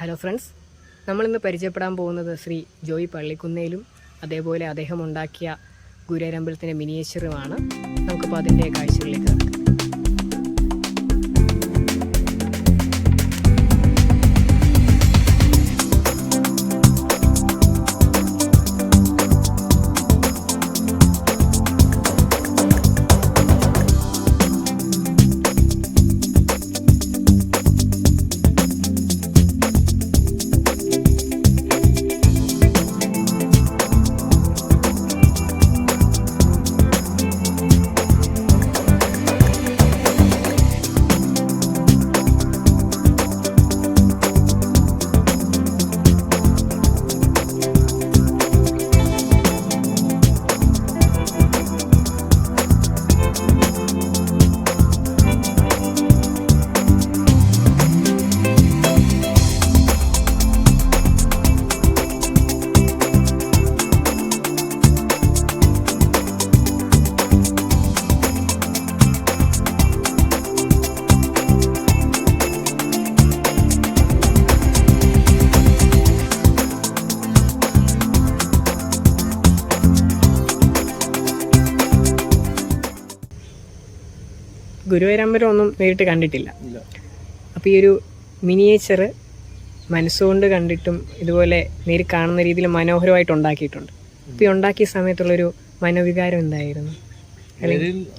Hello friends, നമ്മളിന്ന് പരിചയപ്പെടാൻ പോകുന്നത് ശ്രീ ജോയി പള്ളിക്കുന്നേലും അതേപോലെ അദ്ദേഹം ഉണ്ടാക്കിയ ഗുരുവായൂരമ്പലത്തിൻ്റെ മിനിയേച്ചറുമാണ്. നമുക്കിപ്പോൾ അതിൻ്റെ കാഴ്ചകളിലേക്ക് കിടക്കാം. ഗുരുവായൂരമ്പലം ഒന്നും നേരിട്ട് കണ്ടിട്ടില്ല. അപ്പോൾ ഈ ഒരു മിനിയേച്ചർ മനസ്സുകൊണ്ട് കണ്ടിട്ടും ഇതുപോലെ നേരിൽ കാണുന്ന രീതിയിൽ മനോഹരമായിട്ട് ഉണ്ടാക്കിയിട്ടുണ്ട്. അപ്പോൾ ഈ ഉണ്ടാക്കിയ സമയത്തുള്ളൊരു മനോവികാരം എന്തായിരുന്നു?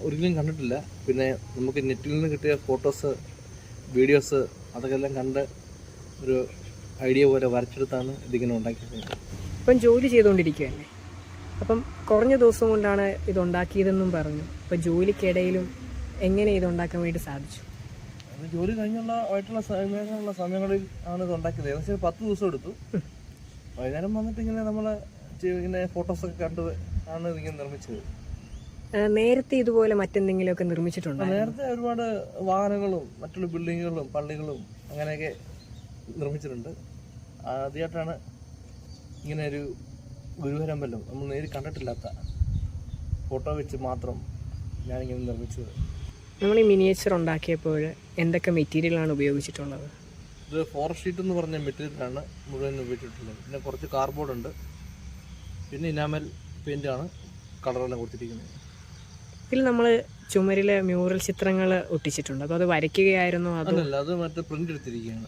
ഒരിക്കലും കണ്ടിട്ടില്ല. പിന്നെ നമുക്ക് നെറ്റിൽ നിന്ന് കിട്ടിയ ഫോട്ടോസ്, വീഡിയോസ് അതൊക്കെ എല്ലാം കണ്ട് ഒരു ഐഡിയ പോലെ വരച്ചെടുത്താണ് ഇതിങ്ങനെ ഉണ്ടാക്കിയത്. ഇപ്പം ജോലി ചെയ്തുകൊണ്ടിരിക്കുകയല്ലേ, അപ്പം കുറഞ്ഞ ദിവസം കൊണ്ടാണ് ഇതുണ്ടാക്കിയതെന്നും പറഞ്ഞു. അപ്പം ജോലിക്കിടയിലും എങ്ങനെ ഇതുണ്ടാക്കാൻ വേണ്ടി സാധിച്ചു? ജോലി കഴിഞ്ഞുള്ള സമയങ്ങളിൽ ആണ് ഇത് ഉണ്ടാക്കിയത്. ഏകദേശം 10 ദിവസം എടുത്തു. വൈകുന്നേരം വന്നിട്ട് ഇങ്ങനെ ഫോട്ടോസൊക്കെ കണ്ട് ആണ് ഇതിങ്ങനെ നിർമ്മിച്ചത്. നേരത്തെ ഇതുപോലെ മറ്റെന്തെങ്കിലുമൊക്കെ നിർമ്മിച്ചിട്ടുണ്ടോ? നേരത്തെ ഒരുപാട് വാഹനങ്ങളും മറ്റുള്ള ബിൽഡിങ്ങുകളും പള്ളികളും അങ്ങനെയൊക്കെ നിർമ്മിച്ചിട്ടുണ്ട്. ആദ്യമായിട്ടാണ് ഇങ്ങനെ ഒരു ഗുരുവായൂരമ്പലം നമ്മൾ നേരിൽ കണ്ടിട്ടില്ലാത്ത ഫോട്ടോ വെച്ച് മാത്രം ഞാനിങ്ങനെ നിർമ്മിച്ചത്. നമ്മൾ ഈ മിനിയേച്ചർ ഉണ്ടാക്കിയപ്പോൾ എന്തൊക്കെ മെറ്റീരിയലാണ് ഉപയോഗിച്ചിട്ടുള്ളത്? ഇത് ഫോറസ്റ്റ് ഷീറ്റ് എന്ന് പറഞ്ഞ മെറ്റീരിയലാണ് മുഴുവൻ ഉപയോഗിച്ചിട്ടുള്ളത്. പിന്നെ കുറച്ച് കാർഡ്ബോർഡ് ഉണ്ട്, പിന്നെ ഇനാമൽ പെയിൻ്റാണ് കളറെല്ലാം കൊടുത്തിരിക്കുന്നത്. ഇതിൽ നമ്മൾ ചുമരിലെ മ്യൂറൽ ചിത്രങ്ങൾ ഒട്ടിച്ചിട്ടുണ്ട്. അപ്പോൾ അത് വരയ്ക്കുകയായിരുന്നു? അതല്ല, അത് മറ്റേ പ്രിന്റ് എടുത്തിരിക്കുകയാണ്.